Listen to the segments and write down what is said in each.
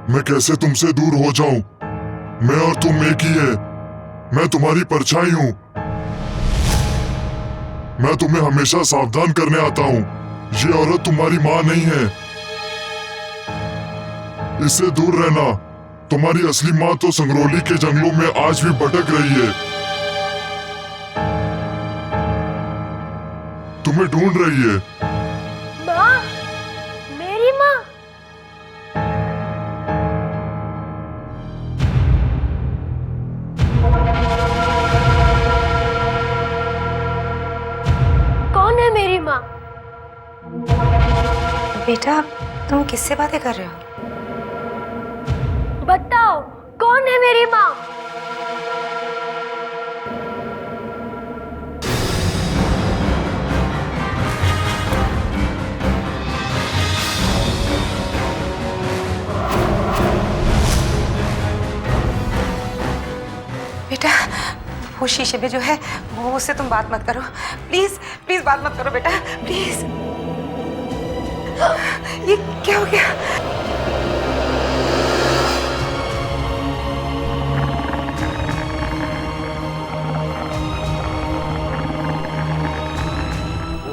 मैं कैसे तुमसे दूर हो जाऊं? मैं और तुम एक ही है। मैं तुम्हारी परछाई हूं। मैं तुम्हें हमेशा सावधान करने आता हूं। ये औरत तुम्हारी माँ नहीं है। इससे दूर रहना। तुम्हारी असली माँ तो संगरोली के जंगलों में आज भी भटक रही है। तुम्हें ढूंढ रही है। माँ, मेरी माँ। कौन है मेरी माँ? बेटा, तुम किससे बातें कर रहे हो? बताओ, कौन है मेरी माँ? बेटा, वो शीशे में जो है वो उससे तुम बात मत करो। प्लीज प्लीज बात मत करो बेटा, प्लीज। ये क्या हो गया?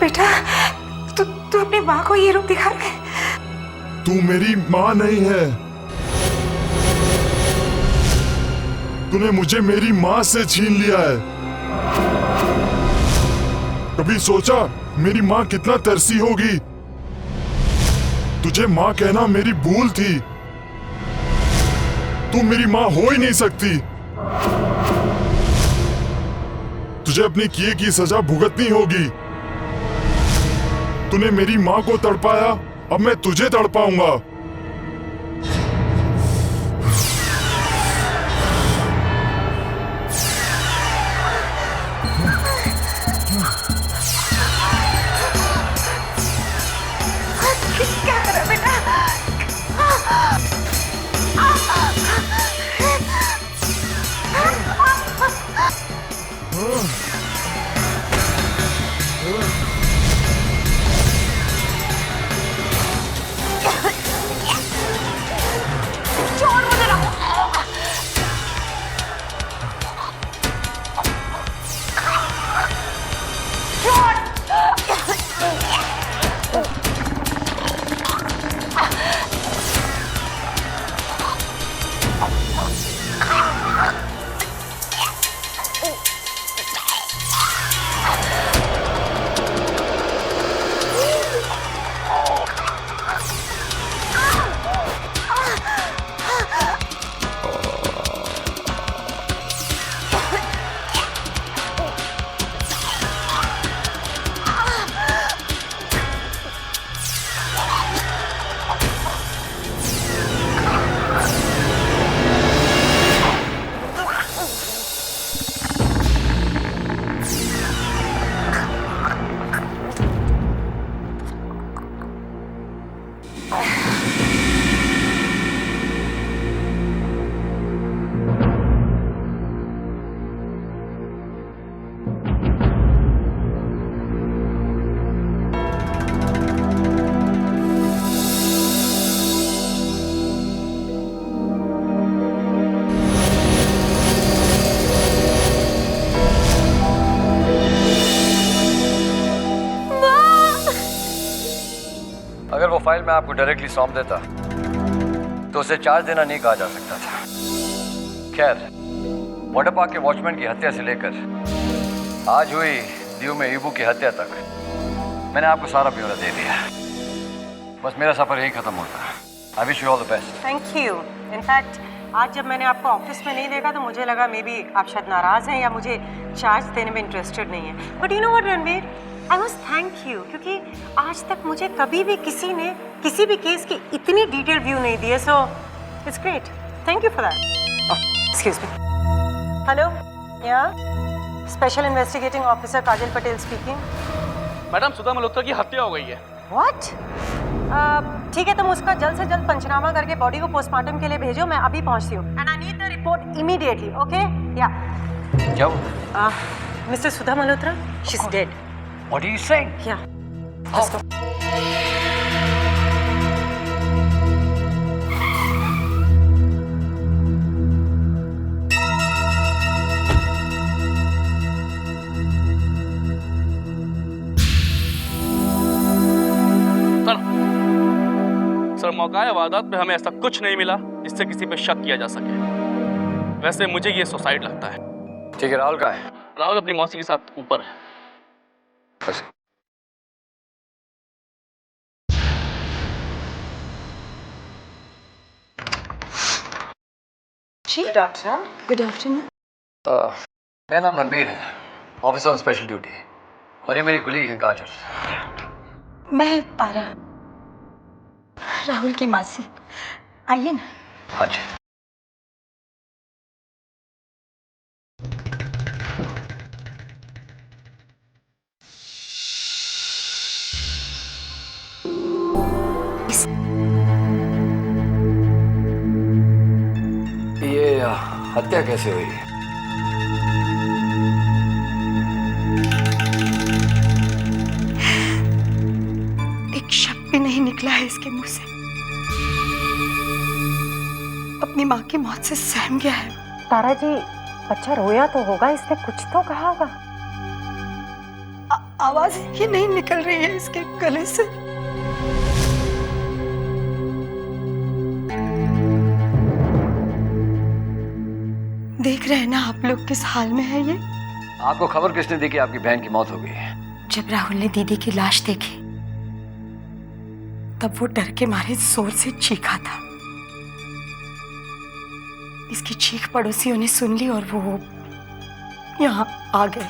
बेटा, तू अपनी माँ को ये रूप दिखा रहा है? तू मेरी माँ नहीं है। तूने मुझे मेरी माँ से छीन लिया है। कभी सोचा मेरी माँ कितना तरसी होगी? तुझे माँ कहना मेरी भूल थी। तू मेरी माँ हो ही नहीं सकती। तुझे अपने किए की सजा भुगतनी होगी। तूने मेरी माँ को तड़पाया, अब मैं तुझे तड़पाऊंगा। क्या कर रहा है बेटा? अगर वो फाइल मैं आपको डायरेक्टली सौंप देता तो उसे चार्ज देना नहीं कहा जा सकता था। खैर, वाटर पार्क के वॉचमैन की हत्या से लेकर आज हुई दीव में ईबू की हत्या तक मैंने आपको सारा ब्यौरा दे दिया। बस मेरा सफर यही खत्म होता। I wish you all the best. Thank you. In fact आज जब मैंने आपको ऑफिस में नहीं देखा तो मुझे लगा मे बी आप शायद नाराज हैं या मुझे चार्ज देने में इंटरेस्टेड नहीं है। But you know what Ranveer, I must thank you, क्योंकि आज तक मुझे कभी भी किसी ने किसी भी केस की इतनी डिटेल व्यू नहीं दी है। So it's great. Thank you for that. Excuse me. Hello, या स्पेशल इन्वेस्टिगेटिंग ऑफिसर काजल पटेल स्पीकिंग। मैडम, सुधा मल्होत्रा की हत्या हो गई है। व्हाट? ठीक है, तुम उसका जल्द से जल्द पंचनामा करके बॉडी को पोस्टमार्टम के लिए भेजो। मैं अभी पहुंचती हूँ। And I need the report immediately. Okay? या जाओ। Mister Sudha Malhotra, she is dead. What are you saying? या लेट्स गो। बकाया वारदात में हमें ऐसा कुछ नहीं मिला जिससे किसी पे शक किया जा सके। वैसे मुझे ये सुसाइड लगता है। ठीक है, राहुल कहाँ है? राहुल अपनी मौसी के साथ ऊपर है। बस। Good afternoon. Good afternoon. मेरा नाम रणबीर है, ऑफिसर ऑन स्पेशल ड्यूटी, और ये मेरी कुलीग है काजल। मैं पारा, राहुल की मासी। आइए ना। हाँ जी। ये हत्या कैसे हुई? एक शब्द भी नहीं निकला है इसके मुंह से। अपनी माँ की मौत से सहम गया है। तारा जी, बच्चा रोया तो होगा, इसने कुछ तो कहा होगा। आवाज ही नहीं निकल रही है इसके गले से। देख रहे हैं ना आप लोग किस हाल में है ये। आपको खबर किसने दी कि आपकी बहन की मौत हो गई है? जब राहुल ने दीदी की लाश देखी तब वो डर के मारे जोर से चीखा था। इसकी चीख पड़ोसियों ने सुन ली और वो यहाँ आ गए।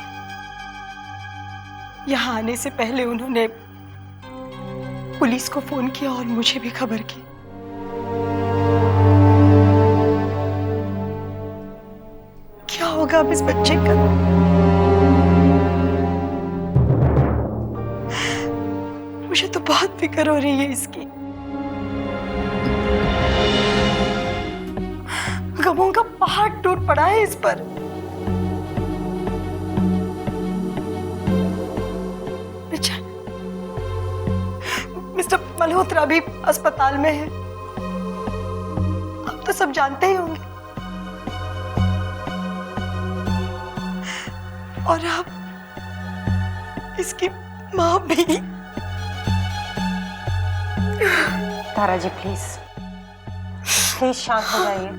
यहाँ आने से पहले उन्होंने पुलिस को फोन किया और मुझे भी खबर की। क्या होगा अब इस बच्चे का? मुझे तो बहुत फिक्र हो रही है इसकी। गमों का पहाड़ टूट पड़ा है इस पर। मिस्टर मल्होत्रा भी अस्पताल में है, आप तो सब जानते ही होंगे। और आप इसकी माँ भी। तारा जी प्लीज प्लीज शांत हो जाइए।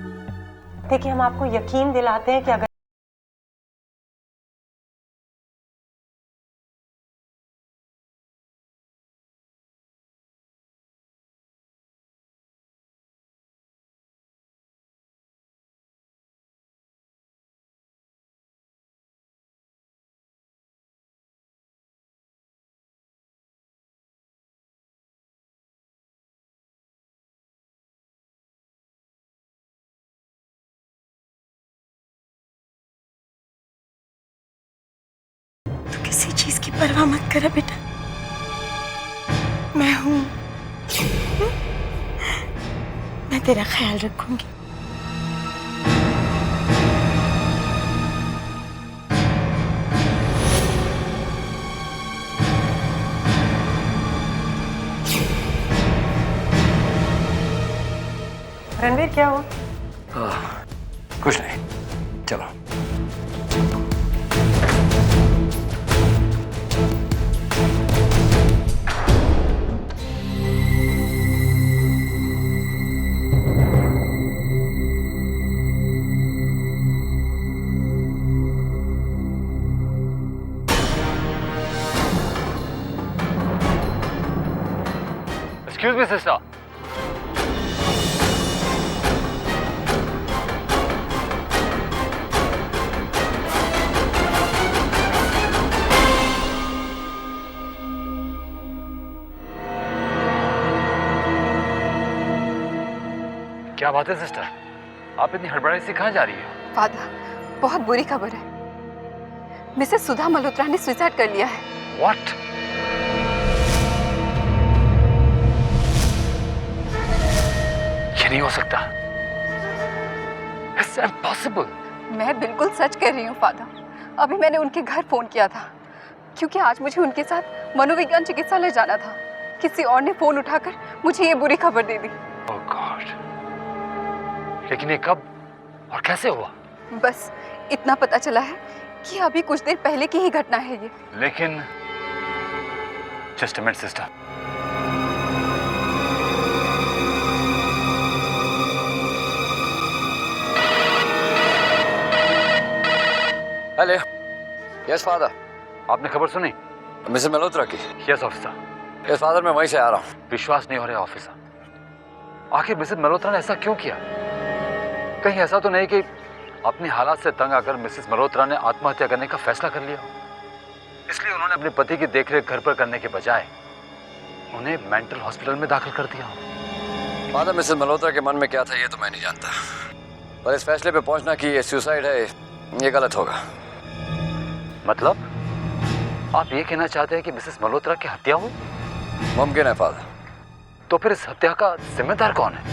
देखिए, हम आपको यकीन दिलाते हैं कि अगर किसी चीज की परवाह मत करा बेटा, मैं हूं। मैं तेरा ख्याल रखूंगी। रणवीर, क्या हुआ? कुछ नहीं, चलो। Excuse me, sister. क्या बात है सिस्टर? आप इतनी हड़बड़ाई से कहाँ जा रही हो? फादर, बहुत बुरी खबर है। मिसेस सुधा मल्होत्रा ने सुसाइड कर लिया है। What? ये नहीं हो सकता। It's impossible. मैं बिल्कुल सच कह रही हूँ फादर। अभी मैंने उनके घर फोन किया था क्योंकि आज मुझे उनके साथ मनोविज्ञान चिकित्सालय जाना था। किसी और ने फोन उठाकर मुझे ये बुरी खबर दे दी। Oh God. लेकिन ये कब और कैसे हुआ? बस इतना पता चला है कि अभी कुछ देर पहले की ही घटना है ये। लेकिन just a minute sister. Hello. Yes father. आपने खबर सुनी? मिसेस मल्होत्रा की? Yes officer. यस फादर, मैं वहीं से आ रहा हूँ। विश्वास नहीं हो रहा ऑफिसर, आखिर मिसेस मल्होत्रा ने ऐसा क्यों किया? कहीं ऐसा तो नहीं कि अपनी हालात से तंग आकर मिसेस मल्होत्रा ने आत्महत्या करने का फैसला कर लिया, इसलिए उन्होंने अपने पति की देखरेख घर पर करने के बजाय उन्हें मेंटल हॉस्पिटल में दाखिल कर दिया। फादर, मिसेस मल्होत्रा के मन में क्या था ये तो मैं नहीं जानता, पर इस फैसले पे पहुंचना कि ये सुसाइड है ये गलत होगा। मतलब आप ये कहना चाहते हैं कि मिसेस मल्होत्रा की हत्या हुई? मुमकिन है फादर। तो फिर इस हत्या का जिम्मेदार कौन है?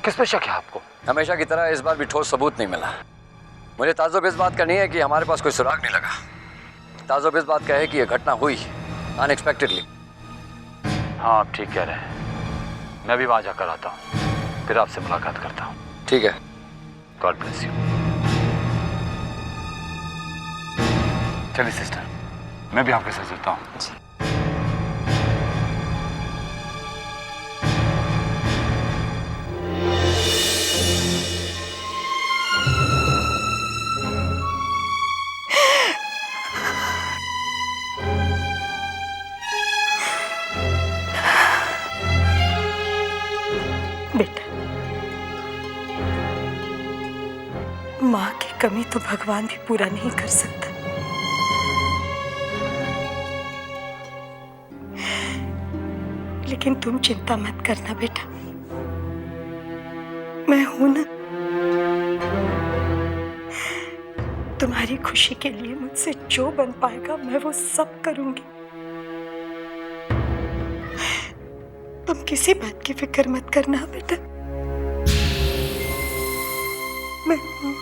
किस पे शक है आपको? हमेशा की तरह इस बार भी ठोस सबूत नहीं मिला। मुझे ताज्जुब इस बात का नहीं है कि हमारे पास कोई सुराग नहीं लगा, ताज्जुब इस बात का है कि यह घटना हुई अनएक्सपेक्टेडली। हाँ, आप ठीक कह रहे हैं। मैं भी वहां जाकर आता हूँ, फिर आपसे मुलाकात करता हूँ। ठीक है। God bless you. चलिए सिस्टर, मैं भी आपके साथ चलता हूँ। बेटा, माँ की कमी तो भगवान भी पूरा नहीं कर सकता। लेकिन तुम चिंता मत करना बेटा, मैं हूं ना। तुम्हारी खुशी के लिए मुझसे जो बन पाएगा मैं वो सब करूंगी। तुम किसी बात की फिक्र मत करना बेटा, मैं हूं।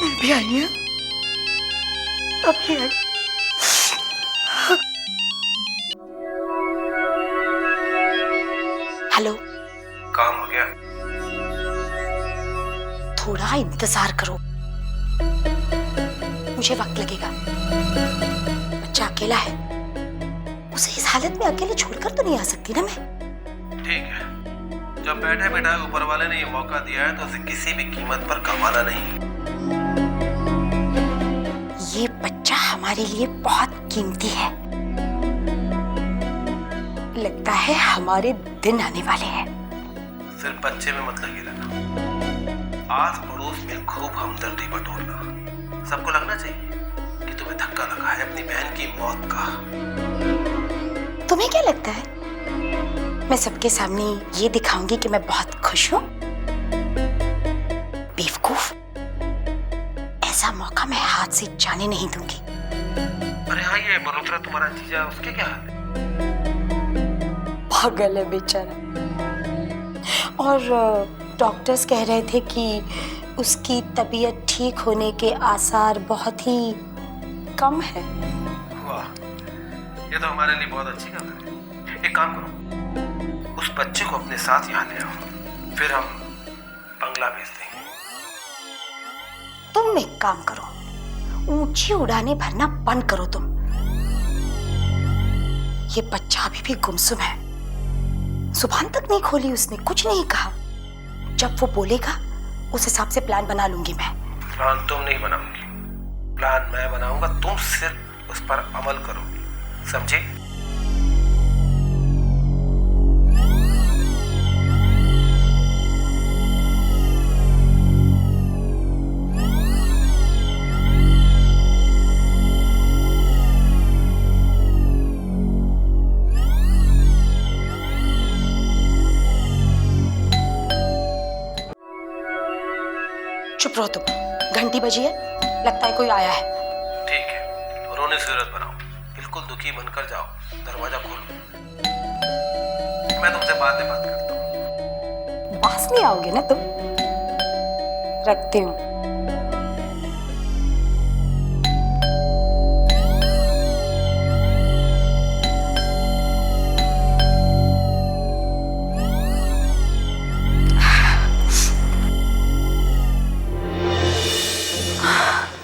मैं भी आई हूं, अभी आई। हेलो, काम हो गया? थोड़ा इंतजार करो, मुझे वक्त लगेगा। बच्चा अकेला है, उसे इस हालत में अकेले छोड़कर तो नहीं आ सकती ना मैं। ठीक है, जब बैठे बैठा ऊपर वाले ने ये मौका दिया है तो उसे किसी भी कीमत पर गंवाना नहीं। ये बच्चा हमारे लिए बहुत कीमती है, लगता है हमारे दिन आने वाले हैं। सिर्फ बच्चे में मत लगे रहना, आस पड़ोस में खूब हमदर्दी बटोरना। सबको लगना चाहिए कि तुम्हें धक्का लगा है अपनी बहन की मौत का। तुम्हें क्या लगता है मैं सबके सामने ये दिखाऊंगी कि मैं बहुत खुश हूं? बेवकूफ, ऐसा मौका मैं हाथ से जाने नहीं दूंगी। अरे हाँ, ये मल्होत्रा तुम्हारा जीजा, उसके क्या हाल है? पागल है बेचारा, और डॉक्टर्स कह रहे थे कि उसकी तबीयत ठीक होने के आसार बहुत ही कम है। वाह, ये तो हमारे लिए बहुत अच्छी खबर है। एक काम करो, उस बच्चे को अपने साथ यहाँ ले आओ, फिर हम बंगला भेज देंगे। तुम एक काम करो, ऊंची उड़ाने भरना बंद करो तुम। ये बच्चा अभी भी गुमसुम है, जुबान तक नहीं खोली उसने, कुछ नहीं कहा। जब वो बोलेगा उस हिसाब से प्लान बना लूंगी मैं। प्लान तुम नहीं बनाओगी, प्लान मैं बनाऊंगा, तुम सिर्फ उस पर अमल करोगी, समझे? चुप रहो तुम, घंटी बजी है, लगता है कोई आया है। ठीक है, रोने की जरूरत बनाओ, बिल्कुल दुखी बनकर जाओ, दरवाजा खोलो। मैं तुमसे बाद में बात करता हूँ। पास नहीं आओगे ना तुम? रखती हूँ।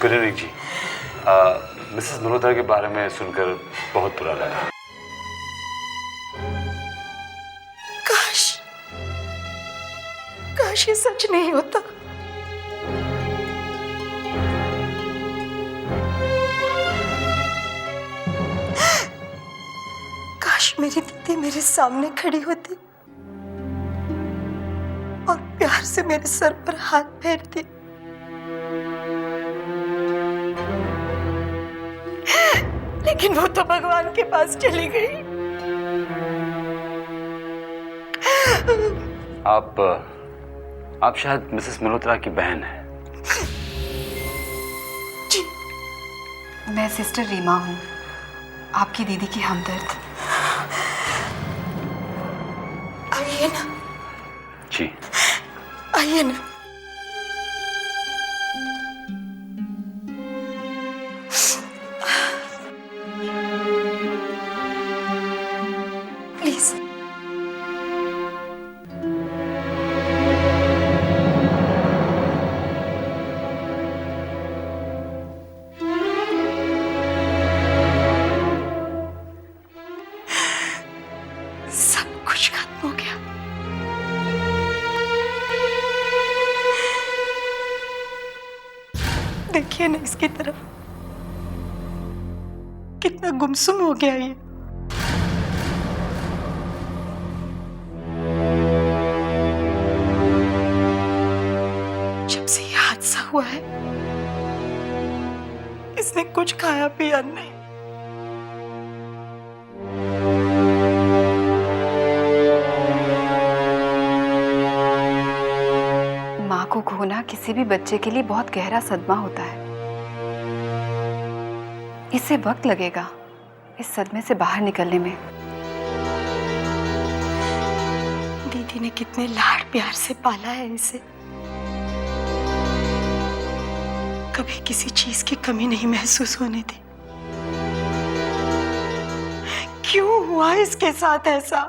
गुड इवनिंग जी। मिसेस मल्होत्रा के बारे में सुनकर बहुत बुरा लगा। कहाँ काश ये सच नहीं होता। काश मेरी दीदी मेरे सामने खड़ी होती और प्यार से मेरे सर पर हाथ फेरती। लेकिन वो तो भगवान के पास चली गई। आप शायद मिसेस मल्होत्रा की बहन है। जी, मैं सिस्टर रीमा हूँ, आपकी दीदी की हमदर्द। आइए ना। जी आइए ना। प्लीज। सब कुछ खत्म हो गया। देखिए ना इसकी तरफ, कितना गुमसुम हो गया ये। जब से ये हादसा हुआ है इसने कुछ खाया पिया नहीं। माँ को खोना किसी भी बच्चे के लिए बहुत गहरा सदमा होता है। इसे वक्त लगेगा इस सदमे से बाहर निकलने में। दीदी ने कितने लाड़ प्यार से पाला है इसे। कभी किसी चीज की कमी नहीं महसूस होने दी। क्यों हुआ इसके साथ ऐसा?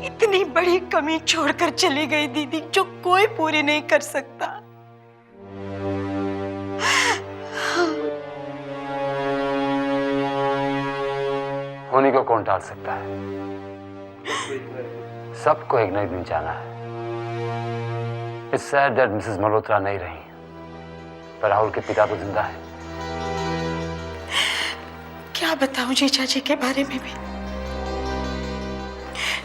इतनी बड़ी कमी छोड़कर चली गई दीदी, जो कोई पूरी नहीं कर सकता। होने को कौन टाल सकता है? सबको एक न एक दिन जाना है। It's sad that Mrs Malhotra नहीं रही, पर राहुल के पिता तो जिंदा है। क्या बताऊं जीजा जी के बारे में भी।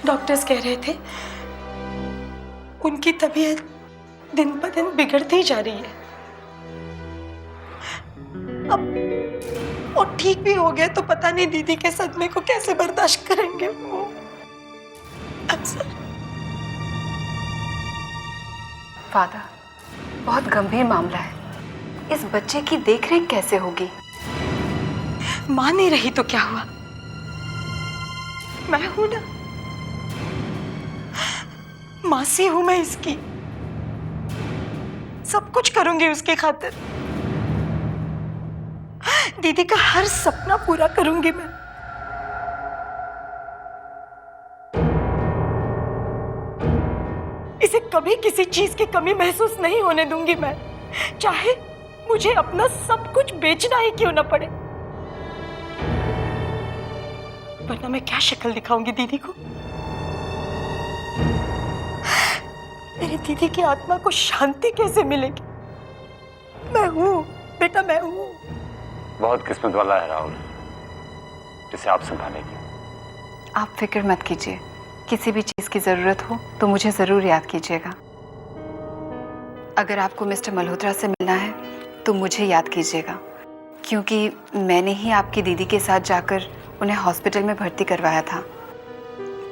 डॉक्टर्स कह रहे थे उनकी तबीयत दिन ब दिन बिगड़ती जा रही है। अब वो ठीक भी हो गया तो पता नहीं दीदी के सदमे को कैसे बर्दाश्त करेंगे वो। अक्सर फादर, बहुत गंभीर मामला है। इस बच्चे की देखरेख कैसे होगी? मां नहीं रही तो क्या हुआ, मैं हूं ना, मासी हूं मैं इसकी। सब कुछ करूंगी उसकी खातिर। दीदी का हर सपना पूरा करूंगी मैं। इसे कभी किसी चीज की कमी महसूस नहीं होने दूंगी मैं, चाहे मुझे अपना सब कुछ बेचना ही क्यों ना पड़े। वरना मैं क्या शक्ल दिखाऊंगी दीदी को? मेरी दीदी की आत्मा को शांति कैसे मिलेगी? मैं हूं बेटा, मैं हूं। बहुत किस्मत वाला है राहुल, जिसे आप संभालेंगे। आप फिक्र मत कीजिए, किसी भी चीज की जरूरत हो तो मुझे जरूर याद कीजिएगा। अगर आपको मिस्टर मल्होत्रा से मिलना है तो मुझे याद कीजिएगा, क्योंकि मैंने ही आपकी दीदी के साथ जाकर उन्हें हॉस्पिटल में भर्ती करवाया था।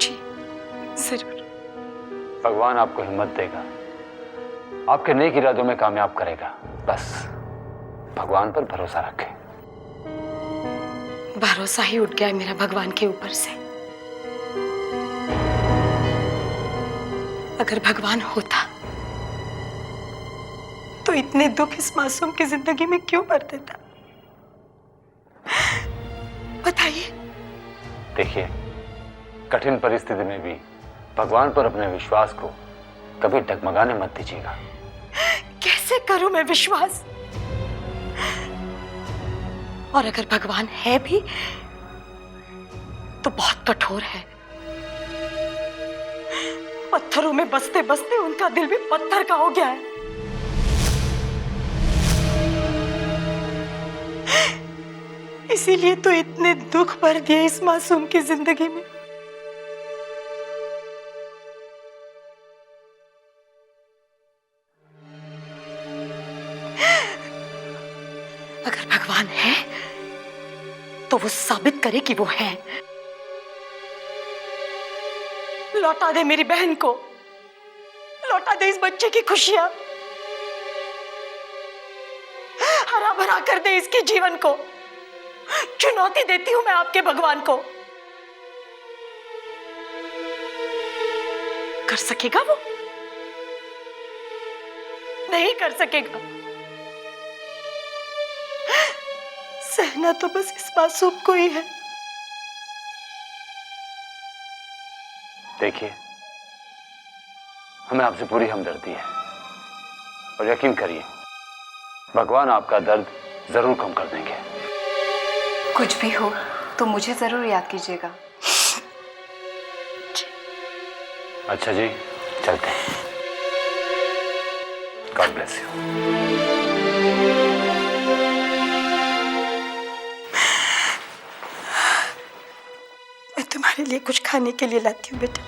जी जरूर। भगवान आपको हिम्मत देगा, आपके नेक इरादों में कामयाब करेगा। बस भगवान पर भरोसा रखें। भरोसा ही उठ गया है मेरा भगवान के ऊपर से। अगर भगवान होता तो इतने दुख इस मासूम की जिंदगी में क्यों भर देता? बताइए। देखिए, कठिन परिस्थिति में भी भगवान पर अपने विश्वास को कभी डगमगाने मत दीजिएगा। कैसे करूं मैं विश्वास? और अगर भगवान है भी तो बहुत कठोर है। पत्थरों में बसते बसते उनका दिल भी पत्थर का हो गया है। इसीलिए तो इतने दुख भर दिए इस मासूम की जिंदगी में। अगर भगवान है तो वो साबित करे कि वो है। लौटा दे मेरी बहन को, लौटा दे इस बच्चे की खुशियां, हरा भरा कर दे इसके जीवन को। चुनौती देती हूं मैं आपके भगवान को। कर सकेगा वो? नहीं कर सकेगा। सहना तो बस इस मासूम को ही है। देखिए, हमें आपसे पूरी हमदर्दी है और यकीन करिए भगवान आपका दर्द जरूर कम कर देंगे। कुछ भी हो तो मुझे ज़रूर याद कीजिएगा। अच्छा जी, चलते हैं। God bless you. मैं तुम्हारे लिए कुछ खाने के लिए लाती हूँ बेटा।